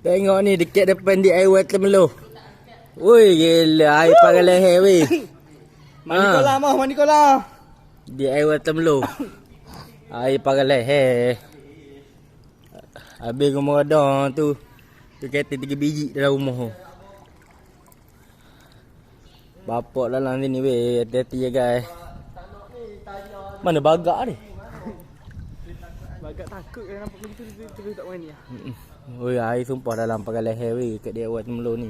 Tengok ni dekat depan DIY Temerloh. Woi gila air pakai leher weh. Mani kolam. DIY Temerloh. Air pakai leher. Habis rumah ada tu. Tu kereta 3 biji dalam rumah tu. Bapak dalam sini weh, hati-hati ya guys. Mana bagak ni? Bagak takut kalau nampak begitu terus tak berani ah. Oi, air sumpah dalam pakai leher weh kat dia buat Temerloh ni.